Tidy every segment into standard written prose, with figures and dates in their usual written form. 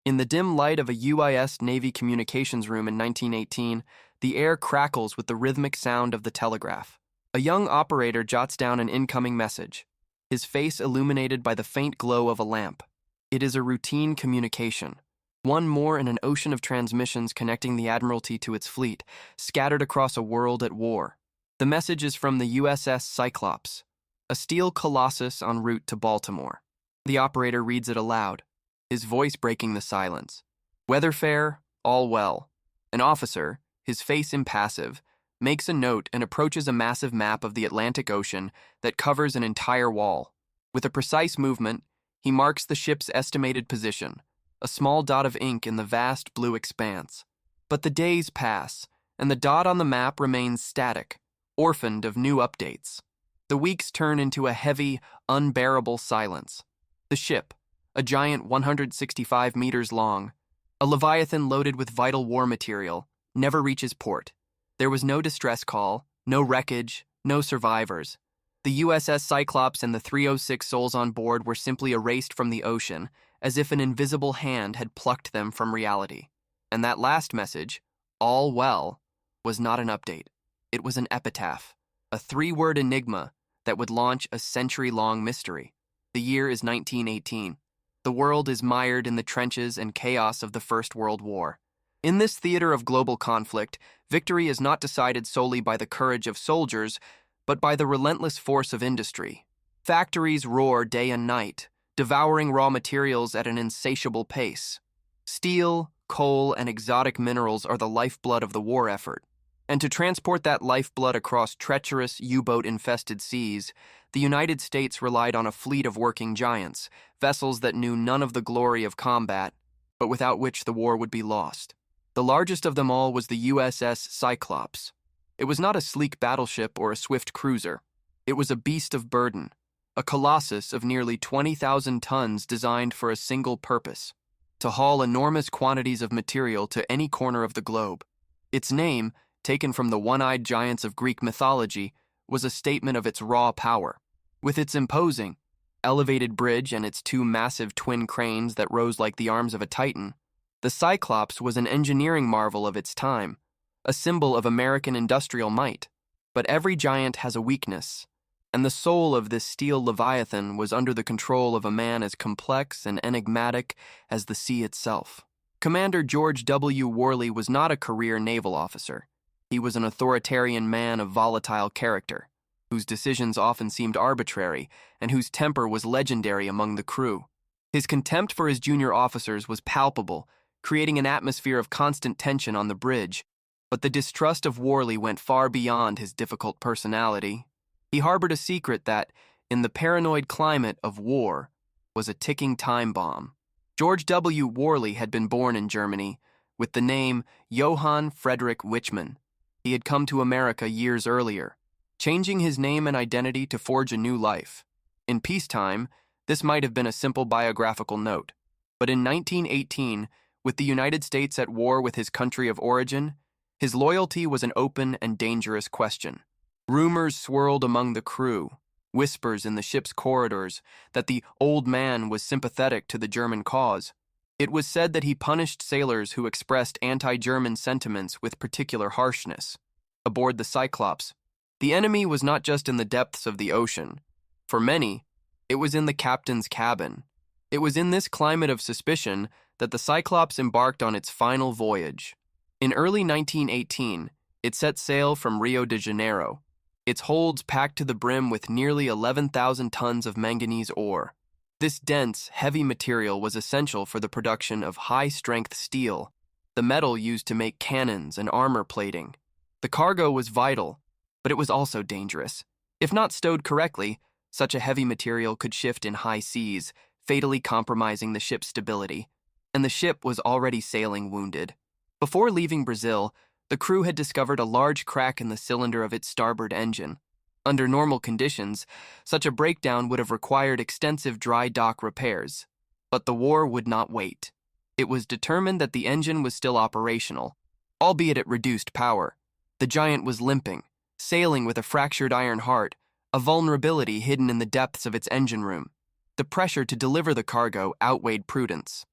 In the dim light of a UIS Navy communications room in 1918, the air crackles with the rhythmic sound of the telegraph. A young operator jots down an incoming message, his face illuminated by the faint glow of a lamp. It is a routine communication, one more in an ocean of transmissions connecting the Admiralty to its fleet, scattered across a world at war. The message is from the USS Cyclops, a steel colossus en route to Baltimore. The operator reads it aloud, his voice breaking the silence. Weather fair, all well. An officer, his face impassive, makes a note and approaches a massive map of the Atlantic Ocean that covers an entire wall. With a precise movement, he marks the ship's estimated position, a small dot of ink in the vast blue expanse. But the days pass, and the dot on the map remains static, orphaned of new updates. The weeks turn into a heavy, unbearable silence. The ship, a giant 165 meters long, a leviathan loaded with vital war material, never reaches port. There was no distress call, no wreckage, no survivors. The USS Cyclops and the 306 souls on board were simply erased from the ocean, as if an invisible hand had plucked them from reality. And that last message, all well, was not an update. It was an epitaph, a three-word enigma that would launch a century-long mystery. The year is 1918. The world is mired in the trenches and chaos of the First World War. In this theater of global conflict, victory is not decided solely by the courage of soldiers, but by the relentless force of industry. Factories roar day and night, devouring raw materials at an insatiable pace. Steel, coal, and exotic minerals are the lifeblood of the war effort. And to transport that lifeblood across treacherous, U-boat-infested seas, the United States relied on a fleet of working giants, vessels that knew none of the glory of combat, but without which the war would be lost. The largest of them all was the USS Cyclops. It was not a sleek battleship or a swift cruiser. It was a beast of burden, a colossus of nearly 20,000 tons designed for a single purpose: to haul enormous quantities of material to any corner of the globe. Its name, taken from the one-eyed giants of Greek mythology, was a statement of its raw power. With its imposing, elevated bridge and its two massive twin cranes that rose like the arms of a titan, the Cyclops was an engineering marvel of its time, a symbol of American industrial might. But every giant has a weakness, and the soul of this steel leviathan was under the control of a man as complex and enigmatic as the sea itself. Commander George W. Worley was not a career naval officer. He was an authoritarian man of volatile character, whose decisions often seemed arbitrary and whose temper was legendary among the crew. His contempt for his junior officers was palpable, creating an atmosphere of constant tension on the bridge. But the distrust of Worley went far beyond his difficult personality. He harbored a secret that, in the paranoid climate of war, was a ticking time bomb. George W. Worley had been born in Germany with the name Johann Friedrich Wichmann. He had come to America years earlier, changing his name and identity to forge a new life. In peacetime, this might have been a simple biographical note. But in 1918, with the United States at war with his country of origin, his loyalty was an open and dangerous question. Rumors swirled among the crew, whispers in the ship's corridors that the old man was sympathetic to the German cause. It was said that he punished sailors who expressed anti-German sentiments with particular harshness. Aboard the Cyclops, the enemy was not just in the depths of the ocean. For many, it was in the captain's cabin. It was in this climate of suspicion that the Cyclops embarked on its final voyage. In early 1918, it set sail from Rio de Janeiro, its holds packed to the brim with nearly 11,000 tons of manganese ore. This dense, heavy material was essential for the production of high-strength steel, the metal used to make cannons and armor plating. The cargo was vital, but it was also dangerous. If not stowed correctly, such a heavy material could shift in high seas, fatally compromising the ship's stability. And the ship was already sailing wounded. Before leaving Brazil, the crew had discovered a large crack in the cylinder of its starboard engine. Under normal conditions, such a breakdown would have required extensive dry dock repairs. But the war would not wait. It was determined that the engine was still operational, albeit at reduced power. The giant was limping, sailing with a fractured iron heart, a vulnerability hidden in the depths of its engine room. The pressure to deliver the cargo outweighed prudence.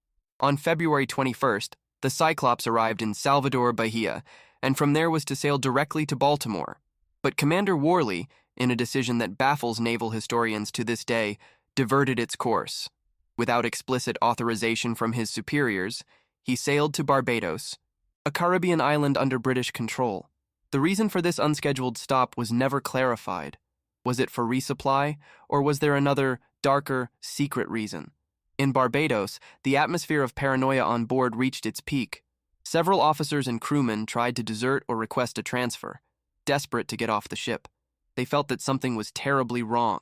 On February 21st, the Cyclops arrived in Salvador, Bahia, and from there was to sail directly to Baltimore. But Commander Worley, in a decision that baffles naval historians to this day, diverted its course. Without explicit authorization from his superiors, he sailed to Barbados, a Caribbean island under British control. The reason for this unscheduled stop was never clarified. Was it for resupply, or was there another, darker, secret reason? In Barbados, the atmosphere of paranoia on board reached its peak. Several officers and crewmen tried to desert or request a transfer, desperate to get off the ship. They felt that something was terribly wrong.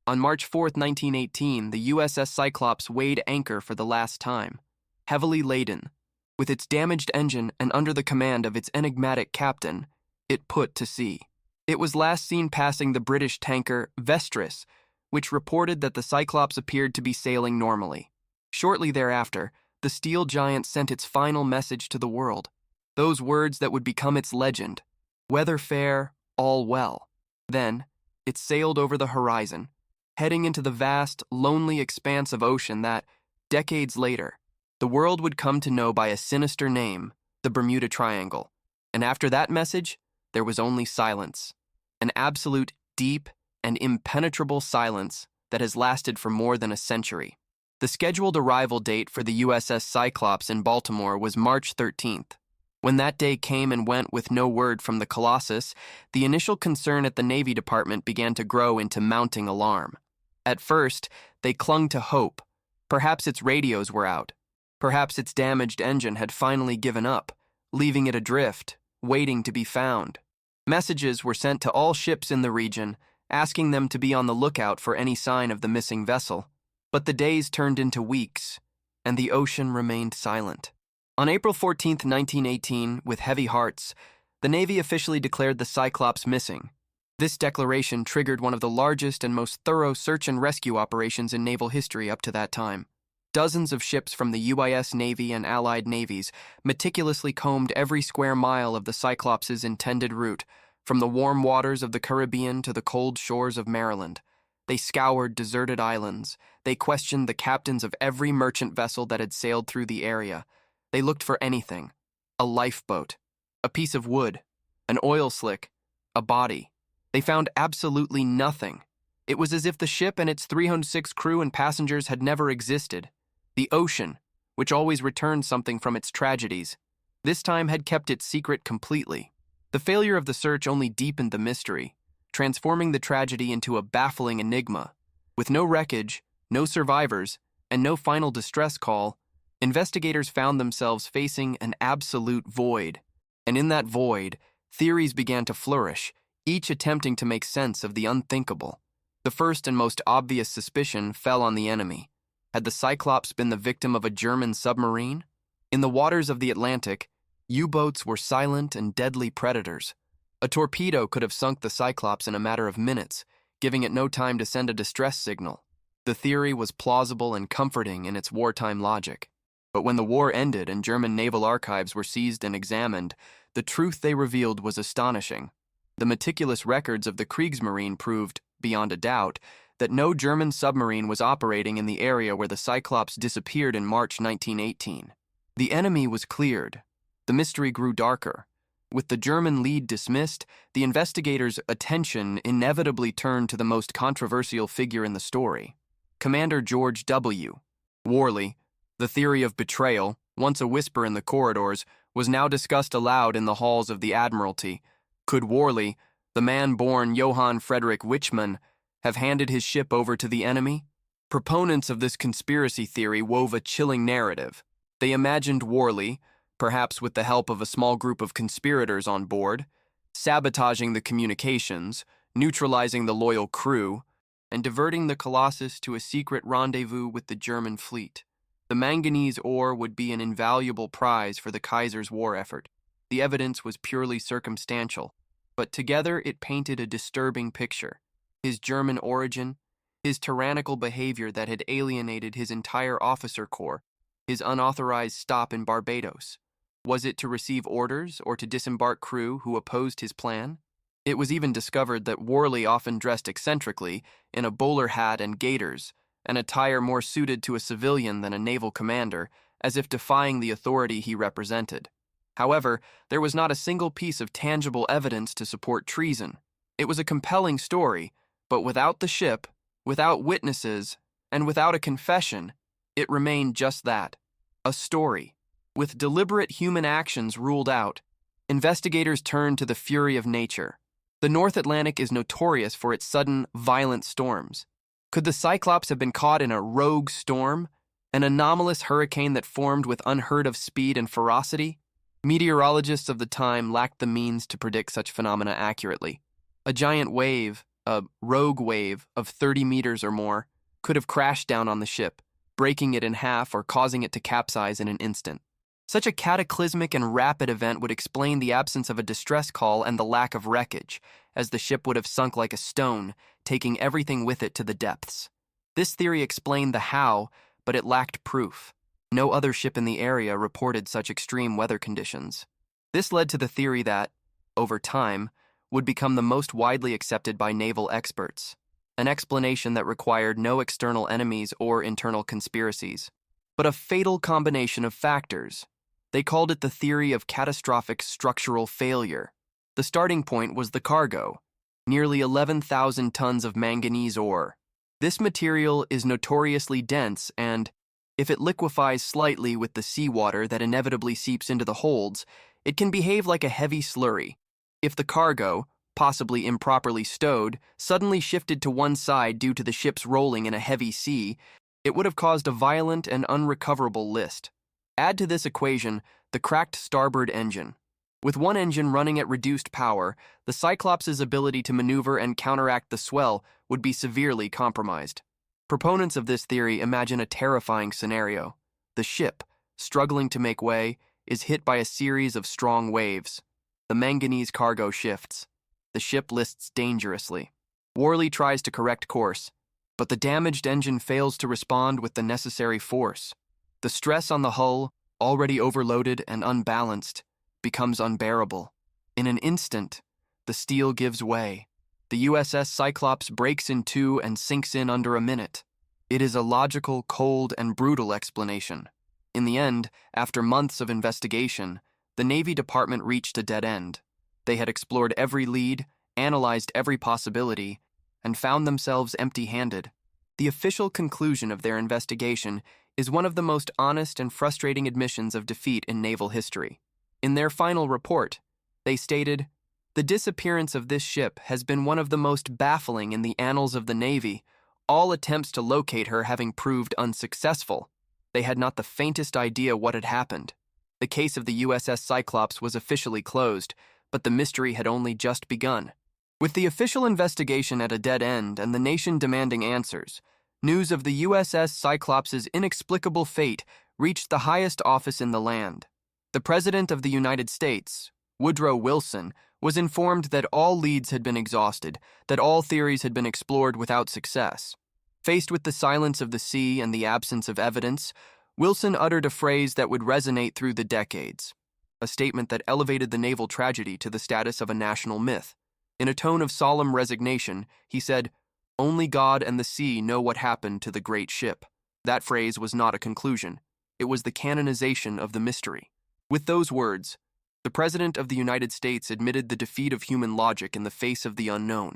On March 4, 1918, the USS Cyclops weighed anchor for the last time. Heavily laden, with its damaged engine and under the command of its enigmatic captain, it put to sea. It was last seen passing the British tanker Vestris, which reported that the Cyclops appeared to be sailing normally. Shortly thereafter, the steel giant sent its final message to the world. Those words that would become its legend: "Weather fair, all well." Then, it sailed over the horizon, heading into the vast, lonely expanse of ocean that, decades later, the world would come to know by a sinister name, the Bermuda Triangle. And after that message, there was only silence. An absolute, deep, and impenetrable silence that has lasted for more than a century. The scheduled arrival date for the USS Cyclops in Baltimore was March 13th. When that day came and went with no word from the Colossus, the initial concern at the Navy Department began to grow into mounting alarm. At first, they clung to hope. Perhaps its radios were out. Perhaps its damaged engine had finally given up, leaving it adrift, waiting to be found. Messages were sent to all ships in the region, asking them to be on the lookout for any sign of the missing vessel. But the days turned into weeks, and the ocean remained silent. On April 14, 1918, with heavy hearts, the Navy officially declared the Cyclops missing. This declaration triggered one of the largest and most thorough search and rescue operations in naval history up to that time. Dozens of ships from the UIS Navy and Allied navies meticulously combed every square mile of the Cyclops' intended route, from the warm waters of the Caribbean to the cold shores of Maryland. They scoured deserted islands. They questioned the captains of every merchant vessel that had sailed through the area. They looked for anything: a lifeboat, a piece of wood, an oil slick, a body. They found absolutely nothing. It was as if the ship and its 306 crew and passengers had never existed. The ocean, which always returned something from its tragedies, this time had kept its secret completely. The failure of the search only deepened the mystery, transforming the tragedy into a baffling enigma. With no wreckage, no survivors, and no final distress call, investigators found themselves facing an absolute void. And in that void, theories began to flourish, each attempting to make sense of the unthinkable. The first and most obvious suspicion fell on the enemy. Had the Cyclops been the victim of a German submarine? In the waters of the Atlantic, U-boats were silent and deadly predators. A torpedo could have sunk the Cyclops in a matter of minutes, giving it no time to send a distress signal. The theory was plausible and comforting in its wartime logic. But when the war ended and German naval archives were seized and examined, the truth they revealed was astonishing. The meticulous records of the Kriegsmarine proved, beyond a doubt, that no German submarine was operating in the area where the Cyclops disappeared in March 1918. The enemy was cleared. The mystery grew darker. With the German lead dismissed, the investigators' attention inevitably turned to the most controversial figure in the story: Commander George W. Worley. The theory of betrayal, once a whisper in the corridors, was now discussed aloud in the halls of the Admiralty. Could Worley, the man born Johann Friedrich Wichmann, have handed his ship over to the enemy? Proponents of this conspiracy theory wove a chilling narrative. They imagined Worley, perhaps with the help of a small group of conspirators on board, sabotaging the communications, neutralizing the loyal crew, and diverting the Colossus to a secret rendezvous with the German fleet. The manganese ore would be an invaluable prize for the Kaiser's war effort. The evidence was purely circumstantial, but together it painted a disturbing picture. His German origin, his tyrannical behavior that had alienated his entire officer corps, his unauthorized stop in Barbados. Was it to receive orders or to disembark crew who opposed his plan? It was even discovered that Worley often dressed eccentrically in a bowler hat and gaiters, an attire more suited to a civilian than a naval commander, as if defying the authority he represented. However, there was not a single piece of tangible evidence to support treason. It was a compelling story, but without the ship, without witnesses, and without a confession, it remained just that, a story. With deliberate human actions ruled out, investigators turned to the fury of nature. The North Atlantic is notorious for its sudden, violent storms. Could the Cyclops have been caught in a rogue storm, an anomalous hurricane that formed with unheard-of speed and ferocity? Meteorologists of the time lacked the means to predict such phenomena accurately. A giant wave, a rogue wave of 30 meters or more, could have crashed down on the ship, breaking it in half or causing it to capsize in an instant. Such a cataclysmic and rapid event would explain the absence of a distress call and the lack of wreckage, as the ship would have sunk like a stone, taking everything with it to the depths. This theory explained the how, but it lacked proof. No other ship in the area reported such extreme weather conditions. This led to the theory that, over time, would become the most widely accepted by naval experts, an explanation that required no external enemies or internal conspiracies, but a fatal combination of factors. They called it the theory of catastrophic structural failure. The starting point was the cargo, nearly 11,000 tons of manganese ore. This material is notoriously dense and, if it liquefies slightly with the seawater that inevitably seeps into the holds, it can behave like a heavy slurry. If the cargo, possibly improperly stowed, suddenly shifted to one side due to the ship's rolling in a heavy sea, it would have caused a violent and unrecoverable list. Add to this equation the cracked starboard engine. With one engine running at reduced power, the Cyclops' ability to maneuver and counteract the swell would be severely compromised. Proponents of this theory imagine a terrifying scenario. The ship, struggling to make way, is hit by a series of strong waves. The manganese cargo shifts. The ship lists dangerously. Worley tries to correct course, but the damaged engine fails to respond with the necessary force. The stress on the hull, already overloaded and unbalanced, becomes unbearable. In an instant, the steel gives way. The USS Cyclops breaks in two and sinks in under a minute. It is a logical, cold, and brutal explanation. In the end, after months of investigation, the Navy Department reached a dead end. They had explored every lead, analyzed every possibility, and found themselves empty-handed. The official conclusion of their investigation is one of the most honest and frustrating admissions of defeat in naval history. In their final report, they stated, "The disappearance of this ship has been one of the most baffling in the annals of the Navy, all attempts to locate her having proved unsuccessful. They had not the faintest idea what had happened. The case of the USS Cyclops was officially closed, but the mystery had only just begun." With the official investigation at a dead end and the nation demanding answers, news of the USS Cyclops' inexplicable fate reached the highest office in the land. The President of the United States, Woodrow Wilson, was informed that all leads had been exhausted, that all theories had been explored without success. Faced with the silence of the sea and the absence of evidence, Wilson uttered a phrase that would resonate through the decades, a statement that elevated the naval tragedy to the status of a national myth. In a tone of solemn resignation, he said, "Only God and the sea know what happened to the great ship." That phrase was not a conclusion. It was the canonization of the mystery. With those words, the President of the United States admitted the defeat of human logic in the face of the unknown.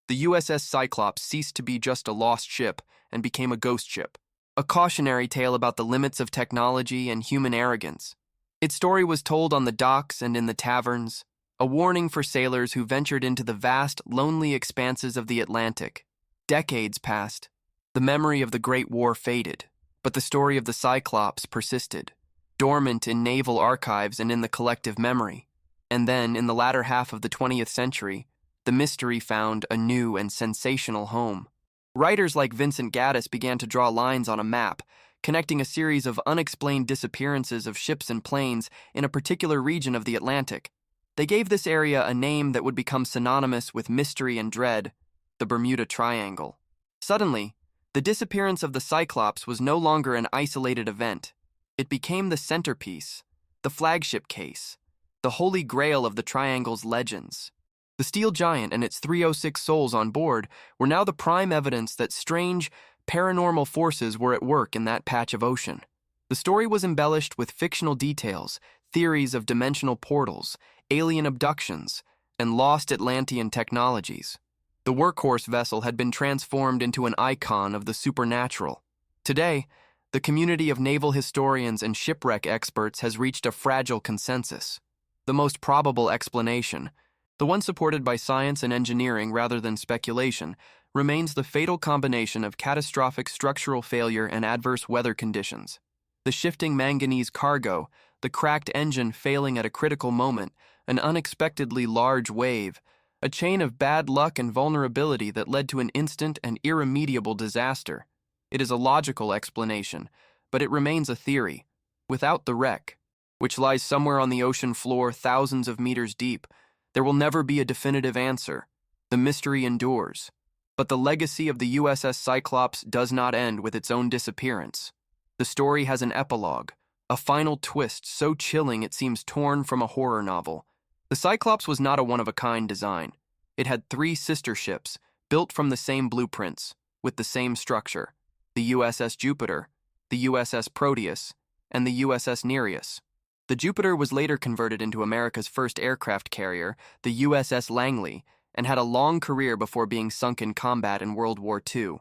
The USS Cyclops ceased to be just a lost ship and became a ghost ship, a cautionary tale about the limits of technology and human arrogance. Its story was told on the docks and in the taverns, a warning for sailors who ventured into the vast, lonely expanses of the Atlantic. Decades passed. The memory of the Great War faded, but the story of the Cyclops persisted, dormant in naval archives and in the collective memory. And then, in the latter half of the 20th century, the mystery found a new and sensational home. Writers like Vincent Gaddis began to draw lines on a map, connecting a series of unexplained disappearances of ships and planes in a particular region of the Atlantic. They gave this area a name that would become synonymous with mystery and dread: the Bermuda Triangle. Suddenly, the disappearance of the Cyclops was no longer an isolated event. It became the centerpiece, the flagship case, the holy grail of the Triangle's legends. The steel giant and its 306 souls on board were now the prime evidence that strange, paranormal forces were at work in that patch of ocean. The story was embellished with fictional details, theories of dimensional portals, alien abductions, and lost Atlantean technologies. The workhorse vessel had been transformed into an icon of the supernatural. Today, the community of naval historians and shipwreck experts has reached a fragile consensus. The most probable explanation, the one supported by science and engineering rather than speculation, remains the fatal combination of catastrophic structural failure and adverse weather conditions. The shifting manganese cargo, the cracked engine failing at a critical moment, an unexpectedly large wave, a chain of bad luck and vulnerability that led to an instant and irremediable disaster. It is a logical explanation, but it remains a theory. Without the wreck, which lies somewhere on the ocean floor thousands of meters deep, there will never be a definitive answer. The mystery endures. But the legacy of the USS Cyclops does not end with its own disappearance. The story has an epilogue, a final twist so chilling it seems torn from a horror novel. The Cyclops was not a one-of-a-kind design. It had 3 sister ships, built from the same blueprints, with the same structure: the USS Jupiter, the USS Proteus, and the USS Nereus. The Jupiter was later converted into America's first aircraft carrier, the USS Langley, and had a long career before being sunk in combat in World War II.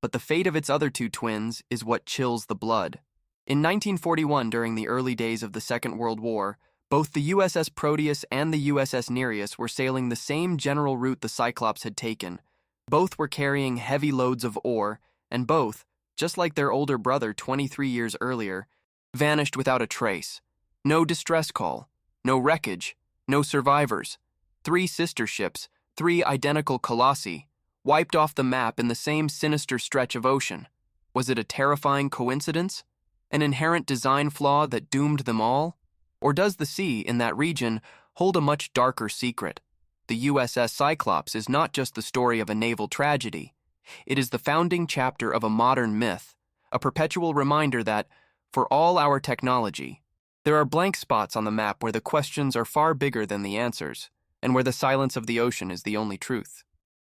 But the fate of its other 2 twins is what chills the blood. In 1941, during the early days of the Second World War, both the USS Proteus and the USS Nereus were sailing the same general route the Cyclops had taken. Both were carrying heavy loads of ore, and both, just like their older brother 23 years earlier, vanished without a trace. No distress call, no wreckage, no survivors. 3 sister ships, 3 identical colossi, wiped off the map in the same sinister stretch of ocean. Was it a terrifying coincidence? An inherent design flaw that doomed them all? Or does the sea in that region hold a much darker secret? The USS Cyclops is not just the story of a naval tragedy. It is the founding chapter of a modern myth, a perpetual reminder that, for all our technology, there are blank spots on the map where the questions are far bigger than the answers, and where the silence of the ocean is the only truth.